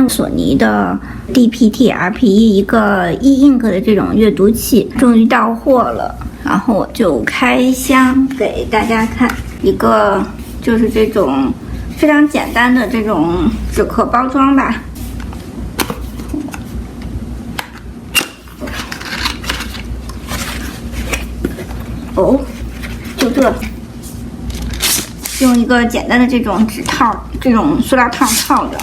用索尼的 DPT-RP1 一个 E-Ink 的这种阅读器，终于到货了。然后我就开箱给大家看，一个就是这种非常简单的这种纸壳包装吧。哦，就这，用一个简单的这种纸套，这种塑料套套着。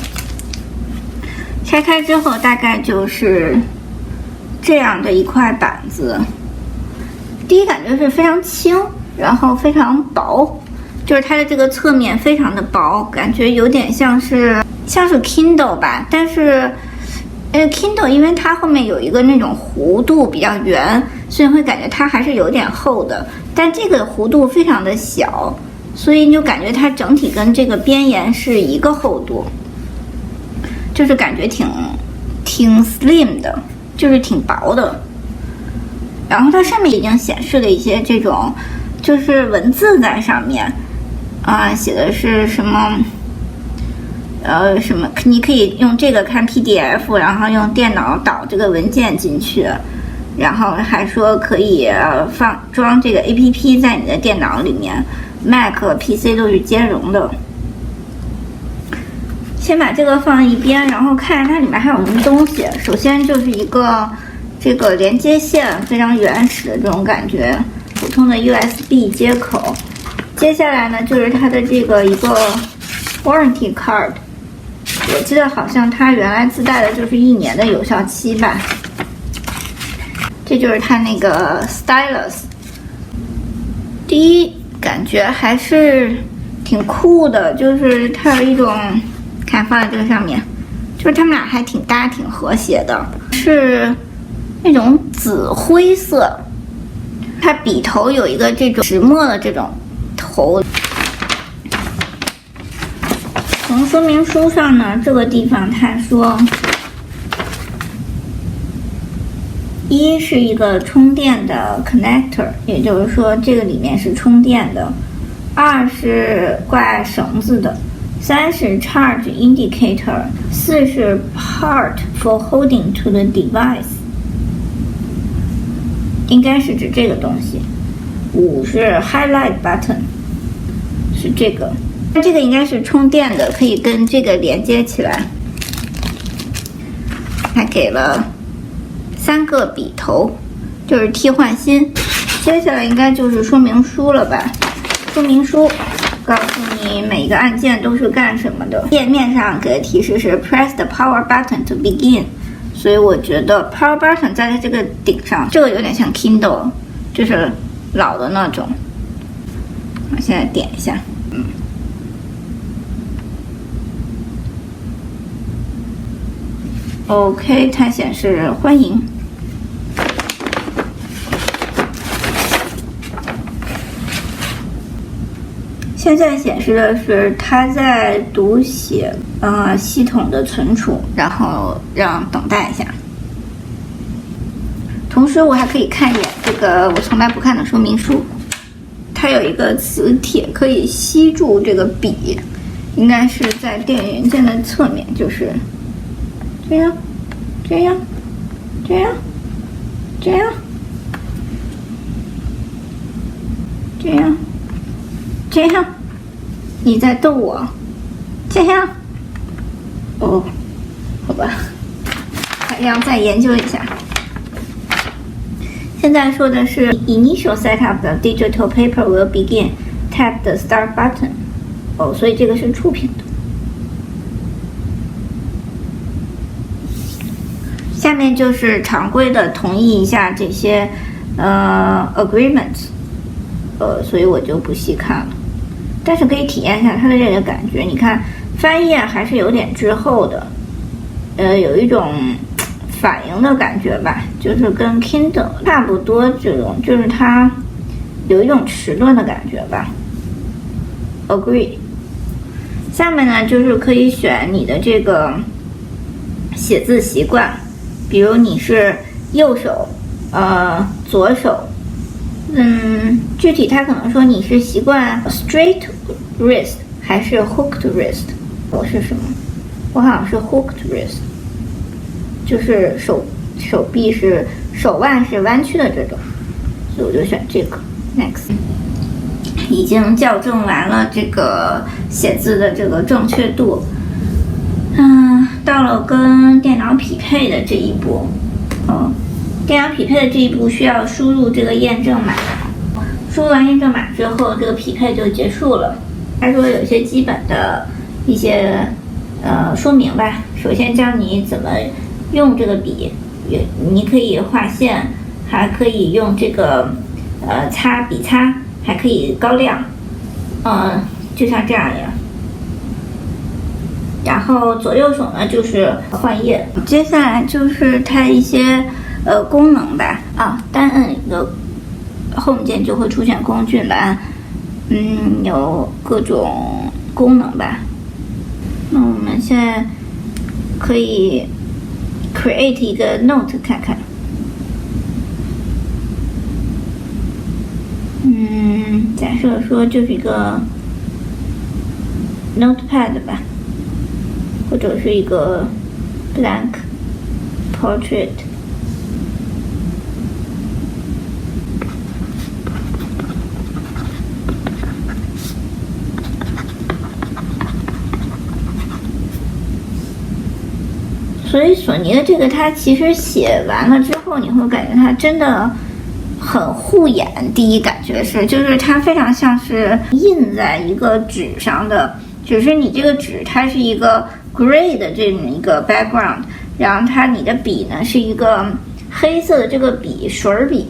拆开之后，大概就是这样的一块板子。第一感觉是非常轻，然后非常薄，就是它的这个侧面非常的薄，感觉有点像是 Kindle 吧，但是Kindle 因为它后面有一个那种弧度比较圆，所以会感觉它还是有点厚的，但这个弧度非常的小，所以你就感觉它整体跟这个边沿是一个厚度，就是感觉挺 slim 的，就是挺薄的。然后它上面已经显示了一些这种就是文字在上面写的是什么什么，你可以用这个看 PDF， 然后用电脑导这个文件进去，然后还说可以装这个 APP 在你的电脑里面， Mac 和 PC 都是兼容的。先把这个放一边，然后看它里面还有什么东西。首先就是一个这个连接线，非常原始的这种感觉，普通的 USB 接口。接下来呢，就是它的这个一个 warranty card， 我记得好像它原来自带的就是1年的有效期吧。这就是它那个 stylus。第一感觉还是挺酷的，就是它有一种，看放在这个上面，就是它们俩还挺搭，挺和谐的，是那种紫灰色。它笔头有一个这种石墨的这种头。从说明书上呢，这个地方它说，一是一个充电的 connector， 也就是说这个里面是充电的；二是挂绳子的；三是 charge indicator；四是 part for holding to the device， 应该是指这个东西；五是 highlight button， 是这个。这个应该是充电的，可以跟这个连接起来。还给了3个笔头，就是替换芯。接下来应该就是说明书了吧？说明书告诉你每个按键都是干什么的。页面上给的提示是 press the power button to begin， 所以我觉得 power button 在这个顶上，这个有点像 Kindle， 就是老的那种。我现在点一下，OK， 它显示欢迎。现在显示的是它在读写系统的存储，然后让等待一下。同时我还可以看一眼这个我从来不看的说明书，它有一个磁铁可以吸住这个笔，应该是在电源元件的侧面，就是这样，这样，这样，这样，这样，这样，你在逗我？这样？哦，好吧，还要再研究一下。现在说的是 Initial setup the digital paper will begin. Tap the start button. 哦，所以这个是触屏的。下面就是常规的同意一下这些agreements， 所以我就不细看了，但是可以体验一下它的这个感觉。你看翻页还是有点滞后的，有一种反应的感觉吧，就是跟 Kindle 差不多，这种就是它有一种迟钝的感觉吧。Agree。下面呢就是可以选你的这个写字习惯。比如你是右手，左手，具体他可能说你是习惯 straight wrist 还是 hooked wrist， 我是什么？我好像是 hooked wrist， 就是手臂是手腕是弯曲的这种，所以我就选这个 next。已经校正完了这个写字的这个正确度，到了跟电脑匹配的这一步，电脑匹配的这一步需要输入这个验证码，输入完验证码之后，这个匹配就结束了。他说有一些基本的一些说明吧，首先教你怎么用这个笔，你可以画线，还可以用这个笔擦，还可以高亮，就像这样呀。然后左右手呢就是换页，接下来就是它一些功能吧。单摁一个 Home 键就会出现工具栏，有各种功能吧。那我们现在可以 create 一个 note 看看。假设说就是一个 notepad 吧，或者是一个 blank portrait。所以索尼的这个，它其实写完了之后，你会感觉它真的很护眼。第一感觉是，就是它非常像是印在一个纸上的，只是你这个纸它是一个 gray 的这么一个 background， 然后你的笔呢是一个黑色的这个笔，水笔，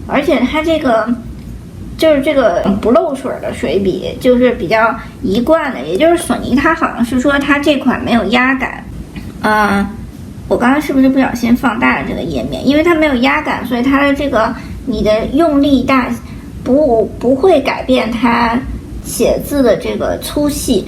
而且它这个就是这个不漏水的水笔，就是比较一贯的，也就是索尼它好像是说它这款没有压感。我刚刚是不是不小心放大了这个页面？因为它没有压感，所以它的这个你的用力大不会改变它写字的这个粗细。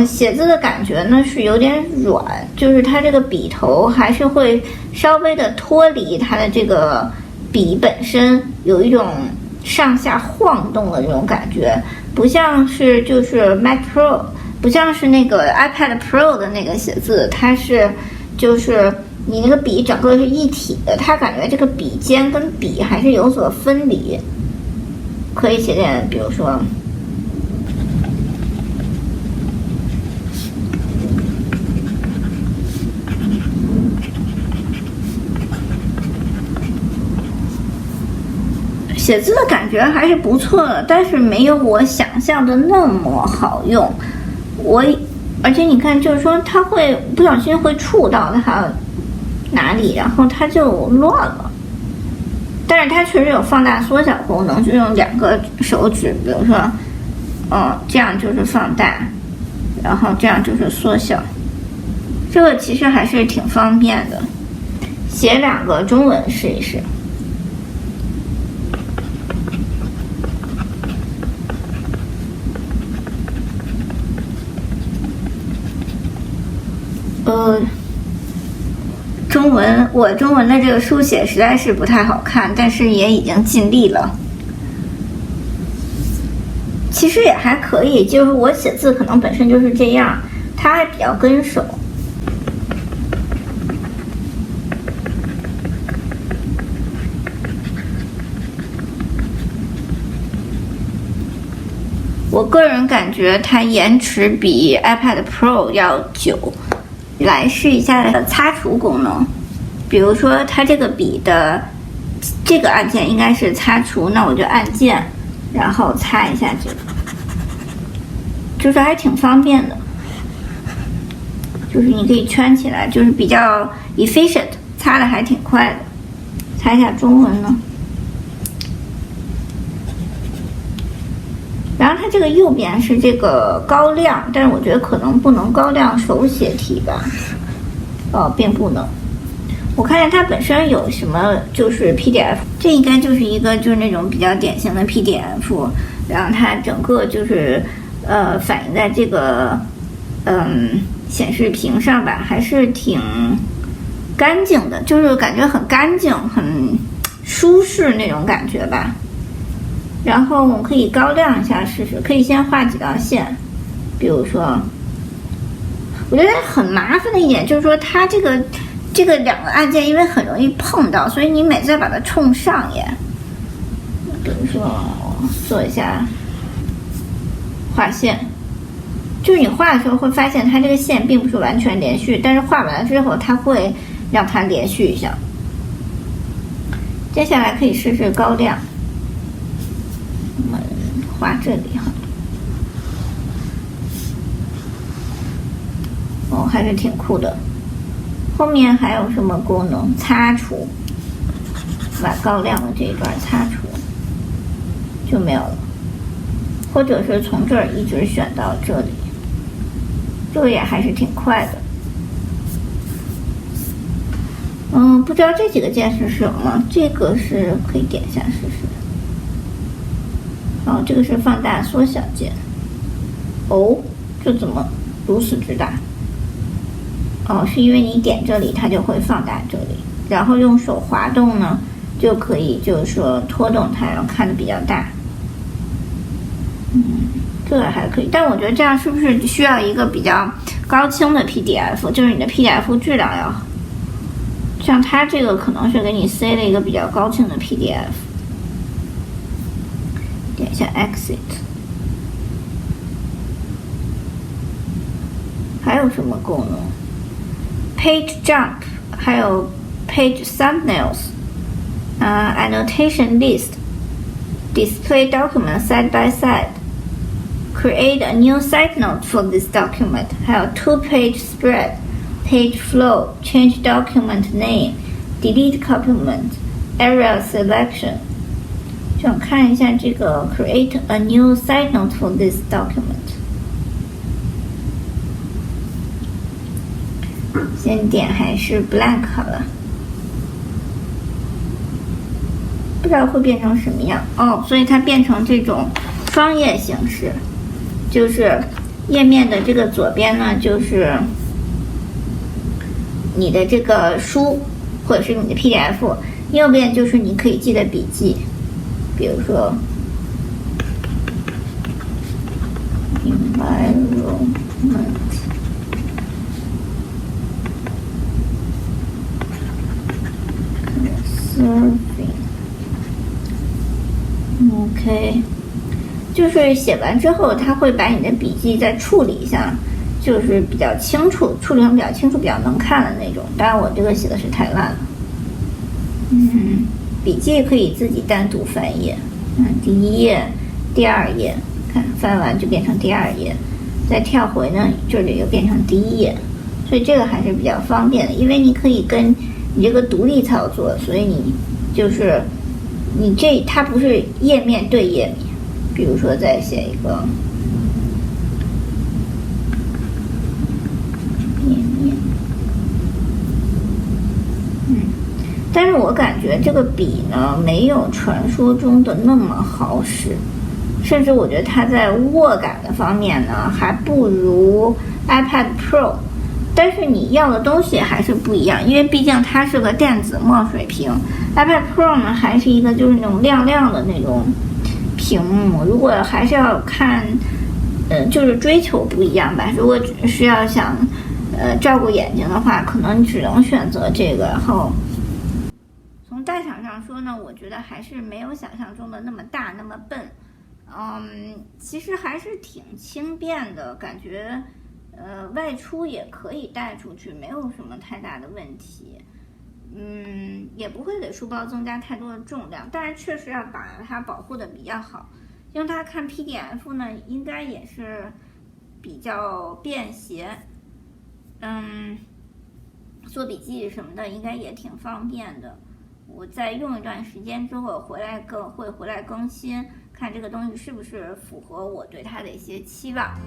写字的感觉呢是有点软，就是它这个笔头还是会稍微的脱离它的这个笔本身，有一种上下晃动的这种感觉，不像是就是 Mac Pro， 不像是那个 iPad Pro 的那个写字，它是就是你那个笔整个是一体的，它感觉这个笔尖跟笔还是有所分离。可以写点，比如说写字的感觉还是不错的，但是没有我想象的那么好用。而且你看，就是说它会不小心会触到它哪里，然后它就乱了。但是它确实有放大缩小功能，就用2个手指，比如说，这样就是放大，然后这样就是缩小。这个其实还是挺方便的。写2个中文试一试。我中文的这个书写实在是不太好看，但是也已经尽力了。其实也还可以，就是我写字可能本身就是这样，它还比较跟手。我个人感觉它延迟比 iPad Pro 要久。来试一下擦除功能，比如说它这个笔的这个按键应该是擦除，那我就按键，然后擦一下这个，就是还挺方便的，就是你可以圈起来，就是比较 efficient， 擦的还挺快的。擦一下中文呢，然后它这个右边是这个高亮，但是我觉得可能不能高亮手写体吧，并不能。我看见它本身有什么就是 PDF， 这应该就是一个就是那种比较典型的 PDF， 然后它整个就是反映在这个显示屏上吧，还是挺干净的，就是感觉很干净，舒适那种感觉吧。然后我们可以高亮一下试试，可以先画几道线，比如说，我觉得很麻烦的一点就是说，它这个两个按键因为很容易碰到，所以你每次要把它冲上耶。比如说做一下画线，就是你画的时候会发现它这个线并不是完全连续，但是画完了之后它会让它连续一下。接下来可以试试高亮，我们画这里哈。哦，还是挺酷的。后面还有什么功能？擦除，把高亮的这一段擦除就没有了，或者是从这儿一直选到这里，这个也还是挺快的。不知道这几个键是什么？这个是可以点一下试试。哦，这个是放大缩小键。哦，这怎么如此之大？哦，是因为你点这里，它就会放大这里，然后用手滑动呢，就可以就是说拖动它，然后看得比较大。这个还可以，但我觉得这样是不是需要一个比较高清的 PDF， 就是你的 PDF 质量要好。像它这个可能是给你塞了一个比较高清的 PDF。点一下 Exit。还有什么功能？Page Jump， 还有 Page Thumbnails，Annotation List，Display Document Side by Side，Create a new side note for this document， 还有 Two-Page Spread。Page flow, change document name, delete document, area selection。想看一下这个 create a new side note for this document。先点还是 blank 好了，不知道会变成什么样哦。所以它变成这种双页形式，就是页面的这个左边呢就是你的这个书或者是你的 PDF， 右边就是你可以记的笔记，比如说 environment conserving OK， 就是写完之后它会把你的笔记再处理一下，就是比较清楚，处理成比较清楚、比较能看的那种。当然我这个写的是太烂了。笔记可以自己单独翻页，第一页、第二页，看翻完就变成第二页，再跳回呢，这里又变成第一页，所以这个还是比较方便的，因为你可以跟你这个独立操作，所以你就是你它不是页面对页面，比如说再写一个。但是我感觉这个笔呢，没有传说中的那么好使，甚至我觉得它在握感的方面呢，还不如 iPad Pro。但是你要的东西还是不一样，因为毕竟它是个电子墨水屏 ，iPad Pro 呢还是一个就是那种亮亮的那种屏幕。如果还是要看，就是追求不一样吧。如果只是要想，照顾眼睛的话，可能只能选择这个，然后。从大小上说呢，我觉得还是没有想象中的那么大那么笨，其实还是挺轻便的，感觉外出也可以带出去，没有什么太大的问题，也不会给书包增加太多的重量，但是确实要把它保护的比较好，用它看 PDF 呢，应该也是比较便携，做笔记什么的应该也挺方便的。我再用一段时间之后回来更新，看这个东西是不是符合我对它的一些期望。